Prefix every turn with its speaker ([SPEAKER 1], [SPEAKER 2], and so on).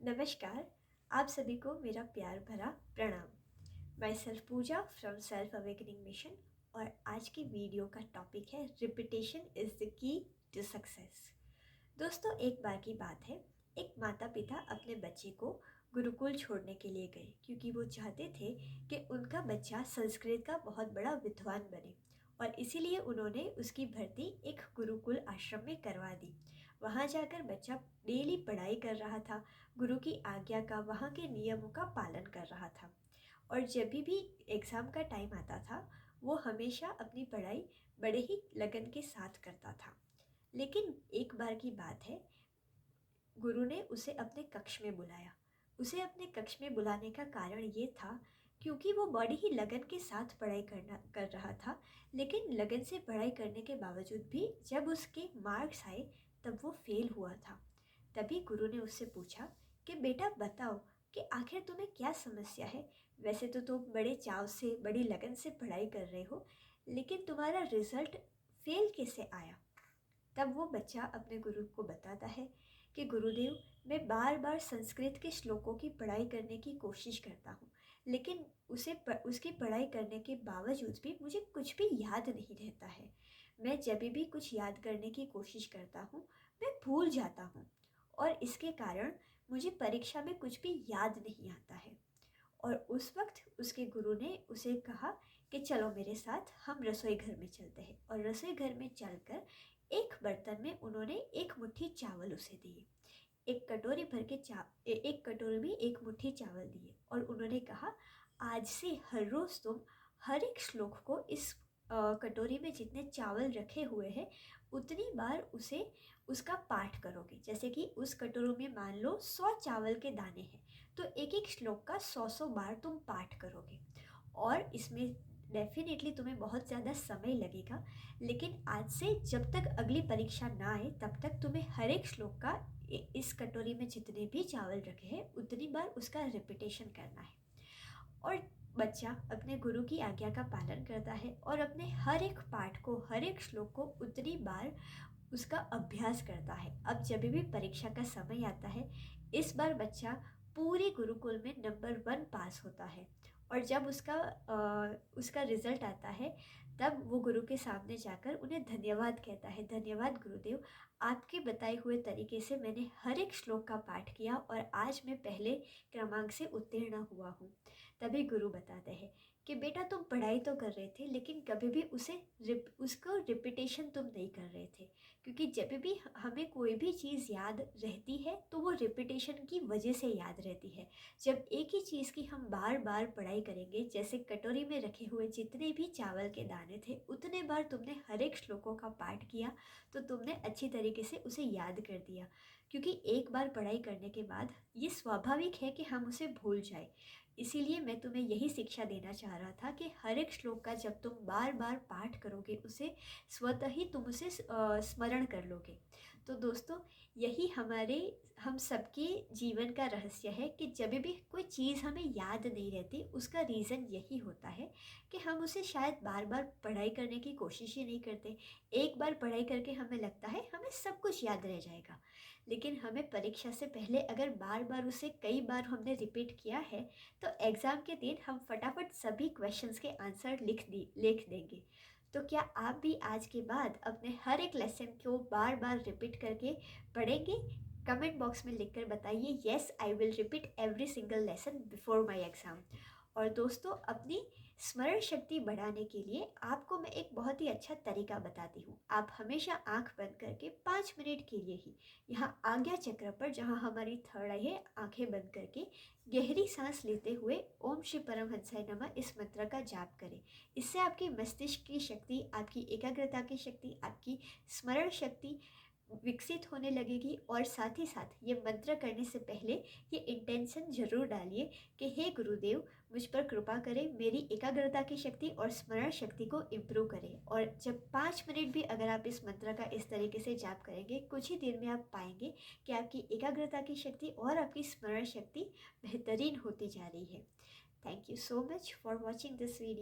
[SPEAKER 1] नमस्कार। आप सभी को मेरा प्यार भरा प्रणाम। मैं self Puja from self awakening mission और आज की वीडियो का टॉपिक है repetition is the key to success. दोस्तों, एक बार की बात है, एक माता पिता अपने बच्चे को गुरुकुल छोड़ने के लिए गए क्योंकि वो चाहते थे कि उनका बच्चा संस्कृत का बहुत बड़ा विद्वान बने और इसीलिए उन्होंने उसकी भर्ती एक गुरुकुल आश्रम में करवा दी। वहाँ जाकर बच्चा डेली पढ़ाई कर रहा था, गुरु की आज्ञा का, वहाँ के नियमों का पालन कर रहा था और जब भी एग्ज़ाम का टाइम आता था वो हमेशा अपनी पढ़ाई बड़े ही लगन के साथ करता था। लेकिन एक बार की बात है, गुरु ने उसे अपने कक्ष में बुलाया। उसे अपने कक्ष में बुलाने का कारण ये था क्योंकि वो बड़ी ही लगन के साथ पढ़ाई कर रहा था। लेकिन लगन से पढ़ाई करने के बावजूद भी जब उसके मार्क्स आए तब वो फेल हुआ था। तभी गुरु ने उससे पूछा कि बेटा बताओ कि आखिर तुम्हें क्या समस्या है। वैसे तो तुम बड़े चाव से, बड़ी लगन से पढ़ाई कर रहे हो, लेकिन तुम्हारा रिजल्ट फेल कैसे आया। तब वो बच्चा अपने गुरु को बताता है कि गुरुदेव, मैं बार बार संस्कृत के श्लोकों की पढ़ाई करने की कोशिश करता हूँ, लेकिन उसकी पढ़ाई करने के बावजूद भी मुझे कुछ भी याद नहीं रहता है। मैं जब भी कुछ याद करने की कोशिश करता हूँ मैं भूल जाता हूँ और इसके कारण मुझे परीक्षा में कुछ भी याद नहीं आता है। और उस वक्त उसके गुरु ने उसे कहा कि चलो मेरे साथ, हम रसोई घर में चलते हैं। और रसोई घर में चलकर एक बर्तन में उन्होंने एक मुट्ठी चावल उसे दिए, एक कटोरी में एक मुट्ठी चावल दिए और उन्होंने कहा आज से हर रोज़ तुम हर एक श्लोक को इस कटोरी में जितने चावल रखे हुए हैं उतनी बार उसे उसका पाठ करोगे। जैसे कि उस कटोरी में मान लो 100 चावल के दाने हैं, तो एक एक श्लोक का 100 बार तुम पाठ करोगे। और इसमें डेफिनेटली तुम्हें बहुत ज़्यादा समय लगेगा, लेकिन आज से जब तक अगली परीक्षा ना आए तब तक तुम्हें हर एक श्लोक का इस कटोरी में जितने भी चावल रखे हैं उतनी बार उसका रिपीटेशन करना है। और बच्चा अपने गुरु की आज्ञा का पालन करता है और अपने हर एक पाठ को, हर एक श्लोक को उतनी बार उसका अभ्यास करता है। अब जब भी परीक्षा का समय आता है, इस बार बच्चा पूरे गुरुकुल में नंबर 1 पास होता है और जब उसका रिजल्ट आता है तब वो गुरु के सामने जाकर उन्हें धन्यवाद कहता है। धन्यवाद गुरुदेव, आपके बताए हुए तरीके से मैंने हर एक श्लोक का पाठ किया और आज मैं पहले क्रमांक से उत्तीर्ण हुआ हूँ। तभी गुरु बताते हैं कि बेटा तुम पढ़ाई तो कर रहे थे लेकिन कभी भी उसको रिपीटेशन तुम नहीं कर रहे थे, क्योंकि जब भी हमें कोई भी चीज़ याद रहती है तो वो रिपीटेशन की वजह से याद रहती है। जब एक ही चीज़ की हम बार बार पढ़ाई करेंगे, जैसे कटोरी में रखे हुए जितने भी चावल के दाने थे उतने बार तुमने हर एक श्लोकों का पाठ किया तो तुमने अच्छी तरीके से उसे याद कर दिया। क्योंकि एक बार पढ़ाई करने के बाद ये स्वाभाविक है कि हम उसे भूल जाए। इसीलिए मैं तुम्हें यही शिक्षा देना चाह रहा था कि हर एक श्लोक का जब तुम बार बार पाठ करोगे उसे स्वतः ही तुम उसे स्मरण कर लोगे। तो दोस्तों, यही हम सबके जीवन का रहस्य है कि जब भी कोई चीज़ हमें याद नहीं रहती उसका रीज़न यही होता है कि हम उसे शायद बार बार पढ़ाई करने की कोशिश ही नहीं करते। एक बार पढ़ाई करके हमें लगता है हमें सब कुछ याद रह जाएगा, लेकिन हमें परीक्षा से पहले अगर बार बार उसे कई बार हमने रिपीट किया है तो एग्ज़ाम के दिन हम फटाफट सभी क्वेश्चंस के आंसर लिख देंगे। तो क्या आप भी आज के बाद अपने हर एक लेसन को बार बार रिपीट करके पढ़ेंगे? कमेंट बॉक्स में लिखकर बताइए, yes I will repeat every single lesson before my exam. और दोस्तों, अपनी स्मरण शक्ति बढ़ाने के लिए आपको मैं एक बहुत ही अच्छा तरीका बताती हूँ। आप हमेशा आंख बंद करके 5 मिनट के लिए ही यहाँ आज्ञा चक्र पर, जहाँ हमारी थर्ड आई है, आंखें बंद करके गहरी सांस लेते हुए ओम श्री परमहंसाय नमः इस मंत्र का जाप करें। इससे आपकी मस्तिष्क की शक्ति, आपकी एकाग्रता की शक्ति, आपकी स्मरण शक्ति विकसित होने लगेगी। और साथ ही साथ ये मंत्र करने से पहले ये इंटेंशन जरूर डालिए कि हे गुरुदेव, मुझ पर कृपा करें, मेरी एकाग्रता की शक्ति और स्मरण शक्ति को इम्प्रूव करें। और जब 5 मिनट भी अगर आप इस मंत्र का इस तरीके से जाप करेंगे, कुछ ही देर में आप पाएंगे कि आपकी एकाग्रता की शक्ति और आपकी स्मरण शक्ति बेहतरीन होती जा रही है। Thank you so much for watching this video.